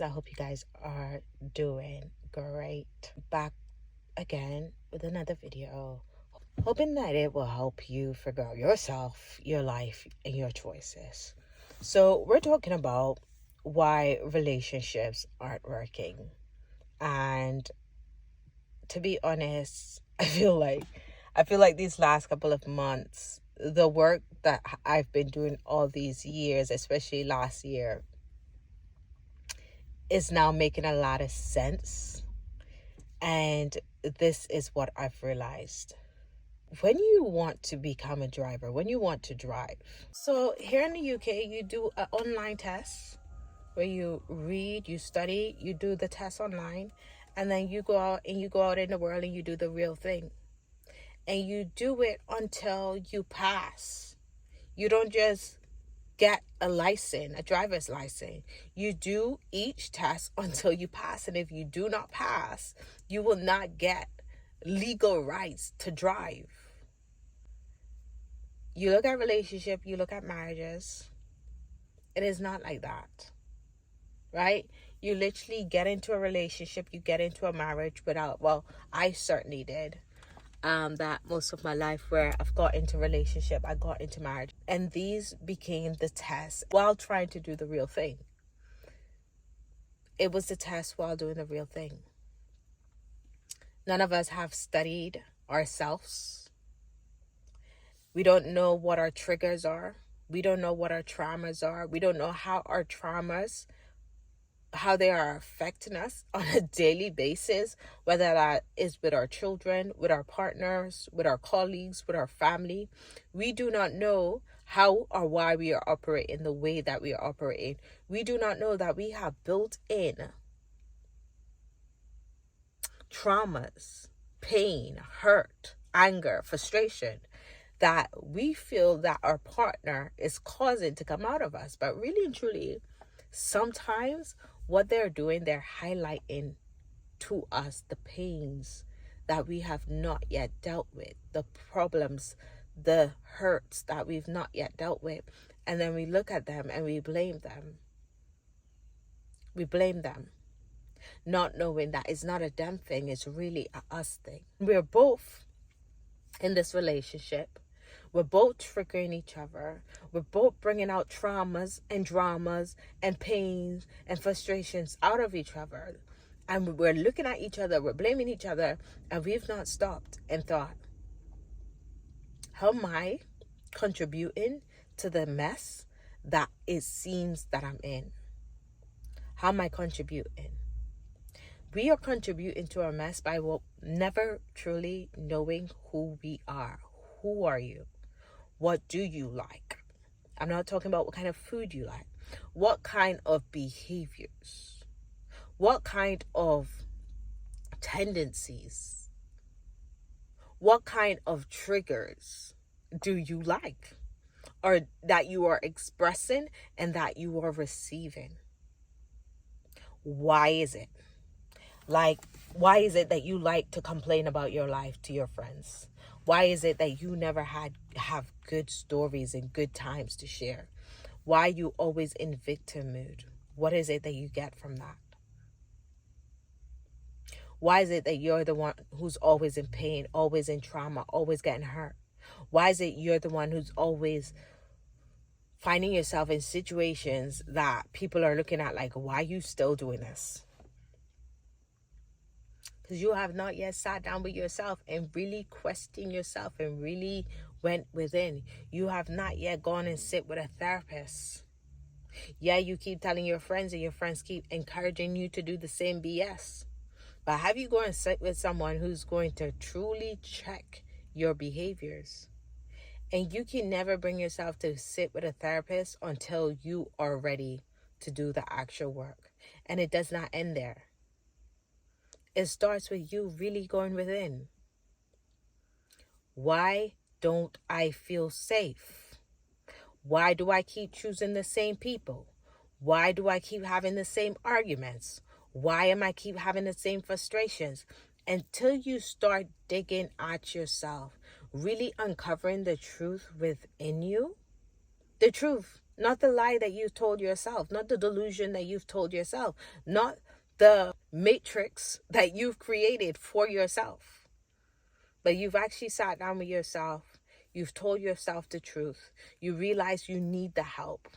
I hope you guys are doing great. Back again with another video. Hoping that it will help you figure out yourself, your life, and your choices. So, we're talking about why relationships aren't working. And to be honest, I feel like these last couple of months, the work that I've been doing all these years, especially last year, is now making a lot of sense. And this is what I've realized. When you want to become a driver, when you want to drive. So here in the UK, you do an online test where you read, you study, you do the test online, and then you go out in the world and you do the real thing. And you do it until you pass. You don't just get a driver's license. You do each test until you pass. And if you do not pass, you will not get legal rights to drive. You look at relationship, you look at marriages. It is not like that, right? You literally get into a relationship, you get into a marriage without, well, I certainly did. That most of my life where I've got into relationship, I got into marriage. And these became the tests while trying to do the real thing. It was the test while doing the real thing. None of us have studied ourselves. We don't know what our triggers are. We don't know what our traumas are. We don't know how our traumas, how they are affecting us on a daily basis, whether that is with our children, with our partners, with our colleagues, with our family. We do not know how or why we are operating the way that we are operating. We do not know that we have built in traumas, pain, hurt, anger, frustration that we feel that our partner is causing to come out of us. But really and truly, sometimes what they're doing, they're highlighting to us the pains that we have not yet dealt with, the problems, the hurts that we've not yet dealt with. And then we look at them and we blame them. We blame them, not knowing that it's not a them thing, it's really a us thing. We're both in this relationship. We're both triggering each other. We're both bringing out traumas and dramas and pains and frustrations out of each other. And we're looking at each other, we're blaming each other, and we've not stopped and thought, how am I contributing to the mess that it seems that I'm in? How am I contributing? We are contributing to our mess by never truly knowing who we are. Who are you? What do you like? I'm not talking about what kind of food you like. What kind of behaviors? What kind of tendencies? What kind of triggers do you like? Or that you are expressing and that you are receiving? Why is it? Why is it that you like to complain about your life to your friends? Why is it that you never have good stories and good times to share? Why are you always in victim mood? What is it that you get from that? Why is it that you're the one who's always in pain, always in trauma, always getting hurt? Why is it you're the one who's always finding yourself in situations that people are looking at like, why are you still doing this? Because you have not yet sat down with yourself and really questioned yourself and really went within. You have not yet gone and sit with a therapist. Yeah, you keep telling your friends and your friends keep encouraging you to do the same BS. But have you gone and sit with someone who's going to truly check your behaviors? And you can never bring yourself to sit with a therapist until you are ready to do the actual work. And it does not end there. It starts with you really going within. Why don't I feel safe? Why do I keep choosing the same people? Why do I keep having the same arguments? Why am I keep having the same frustrations? Until you start digging at yourself, really uncovering the truth within you. The truth, not the lie that you've told yourself, not the delusion that you've told yourself, not the matrix that you've created for yourself. But you've actually sat down with yourself. You've told yourself the truth. You realize you need the help.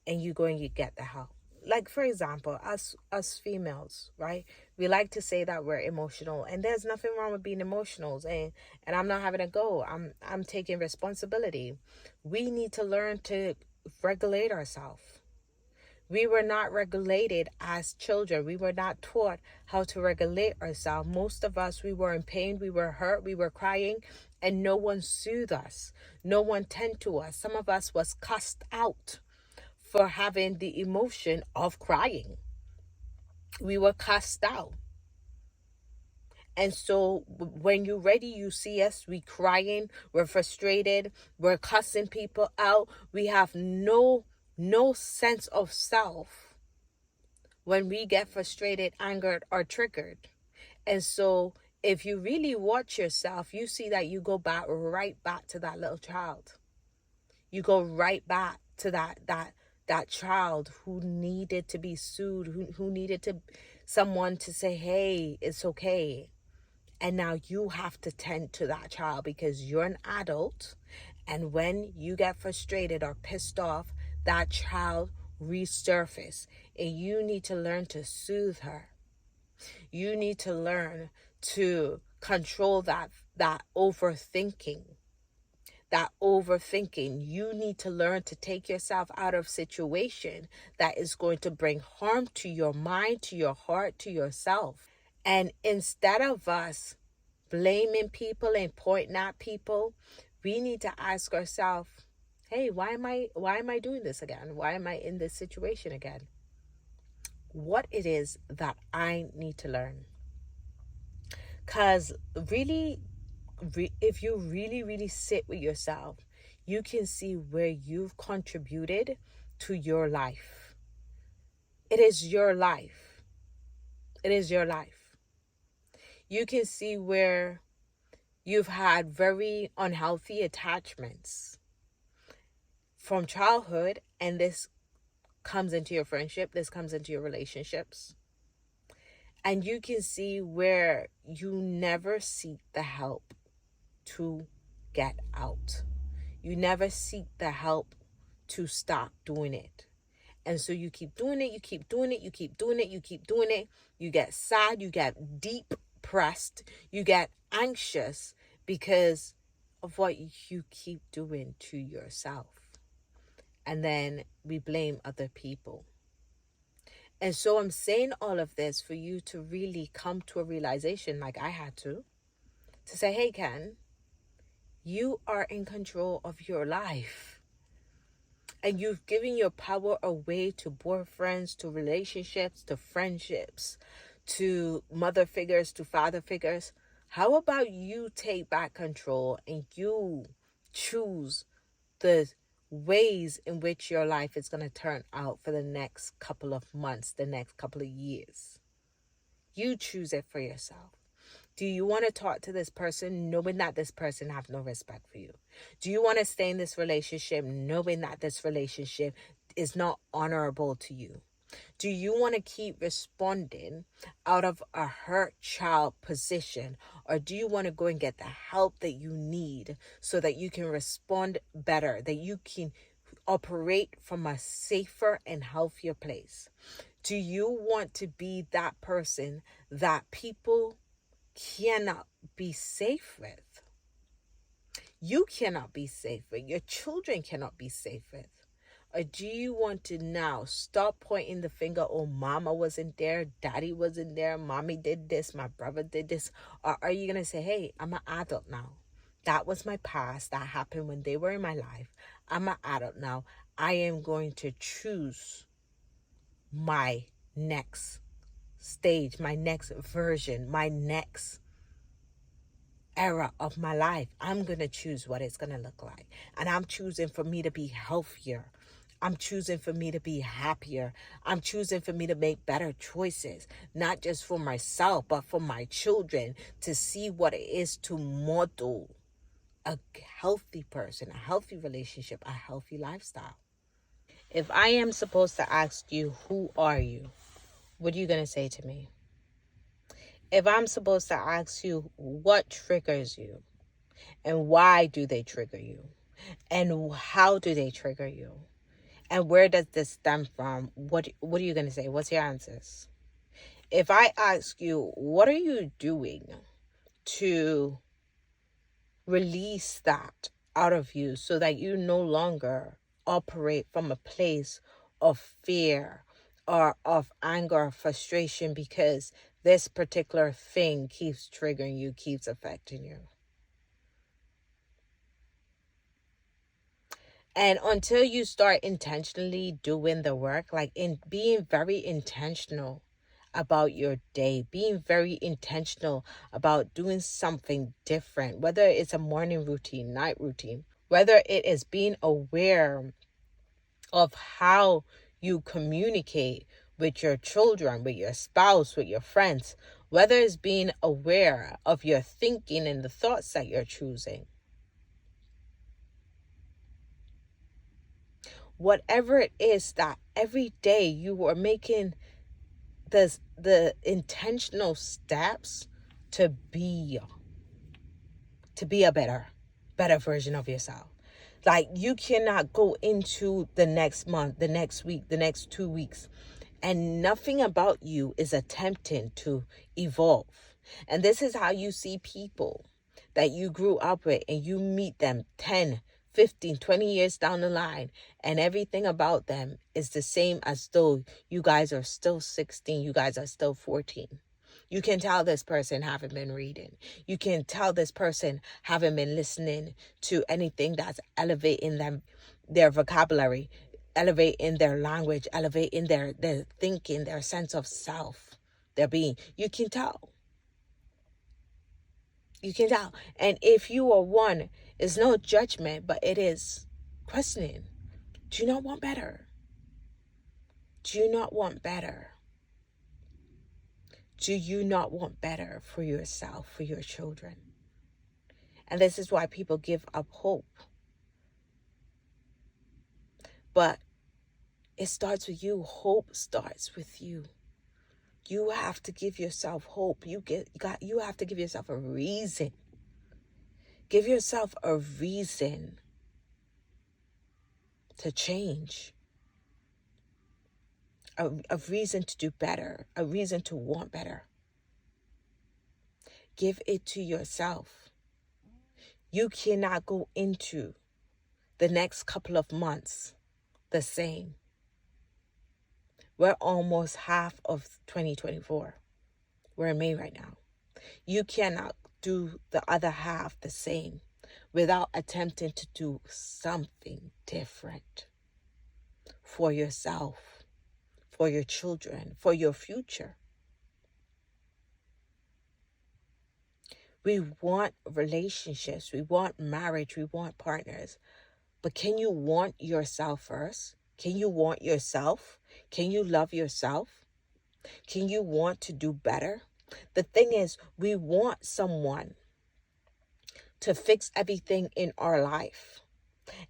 And you go and you get the help. Like, for example, us females, right? We like to say that we're emotional, and there's nothing wrong with being emotional. And I'm not having a go. I'm taking responsibility. We need to learn to regulate ourselves. We were not regulated as children. We were not taught how to regulate ourselves. Most of us, we were in pain, we were hurt, we were crying, and no one soothed us. No one tended to us. Some of us was cussed out for having the emotion of crying. We were cussed out. And so when you're ready, you see us, we crying, we're frustrated, we're cussing people out. We have no sense of self when we get frustrated, angered, or triggered. And so if you really watch yourself, you see that you go right back to that little child. You go right back to that child who needed to be soothed, who needed someone to say, hey, it's okay. And now you have to tend to that child because you're an adult. And when you get frustrated or pissed off, that child resurfaces. And you need to learn to soothe her. You need to learn to control that overthinking. You need to learn to take yourself out of situation that is going to bring harm to your mind, to your heart, to yourself. And instead of us blaming people and pointing at people, we need to ask ourselves, hey, why am I doing this again? Why am I in this situation again? What it is that I need to learn. Because really, if you really sit with yourself, you can see where you've contributed to your life. It is your life. It is your life. You can see where you've had very unhealthy attachments from childhood, and this comes into your friendship, this comes into your relationships. And you can see where you never seek the help to get out. You never seek the help to stop doing it. And so you keep doing it, you keep doing it, you keep doing it, you keep doing it. You get sad, you get depressed, you get anxious because of what you keep doing to yourself. And then we blame other people. And so I'm saying all of this for you to really come to a realization, like I had to say, hey, Ken, you are in control of your life. And you've given your power away to boyfriends, to relationships, to friendships, to mother figures, to father figures. How about you take back control and you choose the ways in which your life is going to turn out for the next couple of months, the next couple of years? You choose it for yourself. Do you want to talk to this person knowing that this person have no respect for you? Do you want to stay in this relationship knowing that this relationship is not honorable to you? Do you want to keep responding out of a hurt child position? Or do you want to go and get the help that you need so that you can respond better, that you can operate from a safer and healthier place? Do you want to be that person that people cannot be safe with? You cannot be safe with. Your children cannot be safe with. Or do you want to now stop pointing the finger, oh, mama wasn't there, daddy wasn't there, mommy did this, my brother did this? Or are you going to say, hey, I'm an adult now. That was my past. That happened when they were in my life. I'm an adult now. I am going to choose my next stage, my next version, my next era of my life. I'm going to choose what it's going to look like. And I'm choosing for me to be healthier. I'm choosing for me to be happier. I'm choosing for me to make better choices, not just for myself, but for my children, to see what it is to model a healthy person, a healthy relationship, a healthy lifestyle. If I am supposed to ask you, who are you? What are you going to say to me? If I'm supposed to ask you, what triggers you? And why do they trigger you? And how do they trigger you? And where does this stem from? What are you going to say? What's your answers? If I ask you, what are you doing to release that out of you so that you no longer operate from a place of fear or of anger or frustration because this particular thing keeps triggering you, keeps affecting you? And until you start intentionally doing the work, like in being very intentional about your day, being very intentional about doing something different, whether it's a morning routine, night routine, whether it is being aware of how you communicate with your children, with your spouse, with your friends, whether it's being aware of your thinking and the thoughts that you're choosing. Whatever it is that every day you are making the intentional steps to be a better version of yourself. Like, you cannot go into the next month, the next week, the next 2 weeks, and nothing about you is attempting to evolve. And this is how you see people that you grew up with, and you meet them 10, 15, 20 years down the line, and everything about them is the same as though you guys are still 16, you guys are still 14. You can tell this person haven't been reading. You can tell this person haven't been listening to anything that's elevating their vocabulary, elevating their language, elevating their thinking, their sense of self, their being. You can tell. You can tell. And if you are one, it's no judgment, but it is questioning. Do you not want better? Do you not want better? Do you not want better for yourself, for your children? And this is why people give up hope. But it starts with you. Hope starts with you. You have to give yourself hope. You have to give yourself a reason. Give yourself a reason to change. A reason to do better. A reason to want better. Give it to yourself. You cannot go into the next couple of months the same. We're almost half of 2024. We're in May right now. You cannot do the other half the same without attempting to do something different for yourself, for your children, for your future. We want relationships, we want marriage, we want partners. But can you want yourself first? Can you want yourself? Can you love yourself? Can you want to do better? The thing is, we want someone to fix everything in our life.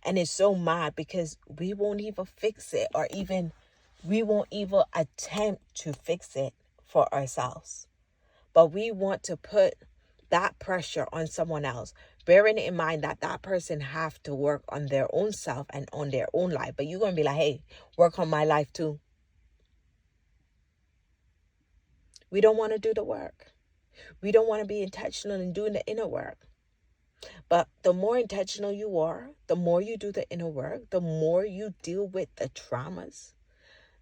And it's so mad because we won't even fix it, or we won't even attempt to fix it for ourselves. But we want to put that pressure on someone else, bearing in mind that that person have to work on their own self and on their own life. But you're going to be like, hey, work on my life too. We don't want to do the work. We don't want to be intentional in doing the inner work. But the more intentional you are, the more you do the inner work, the more you deal with the traumas,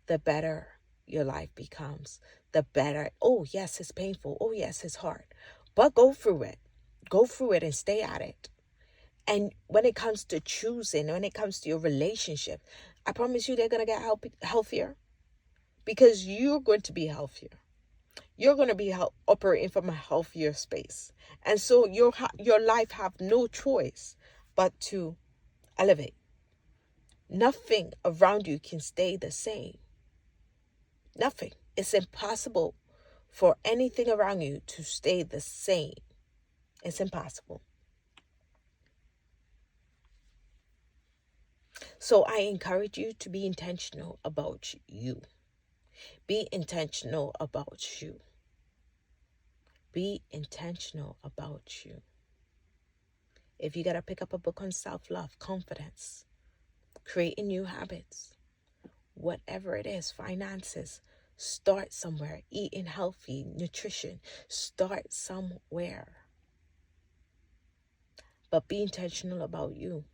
the better your life becomes. The better. Oh, yes, it's painful. Oh, yes, it's hard. But go through it. Go through it and stay at it. And when it comes to choosing, when it comes to your relationship, I promise you they're going to get healthier, because you're going to be healthier. You're going to be operating from a healthier space. And so your life have no choice but to elevate. Nothing around you can stay the same. Nothing. It's impossible for anything around you to stay the same. It's impossible. So I encourage you to be intentional about you. Be intentional about you. Be intentional about you. If you got to pick up a book on self-love, confidence, creating new habits, whatever it is, finances, start somewhere. Eating healthy, nutrition, start somewhere. But be intentional about you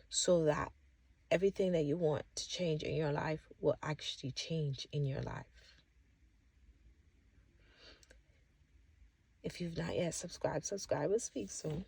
so that everything that you want to change in your life will actually change in your life. If you've not yet subscribed, subscribe. We'll speak soon.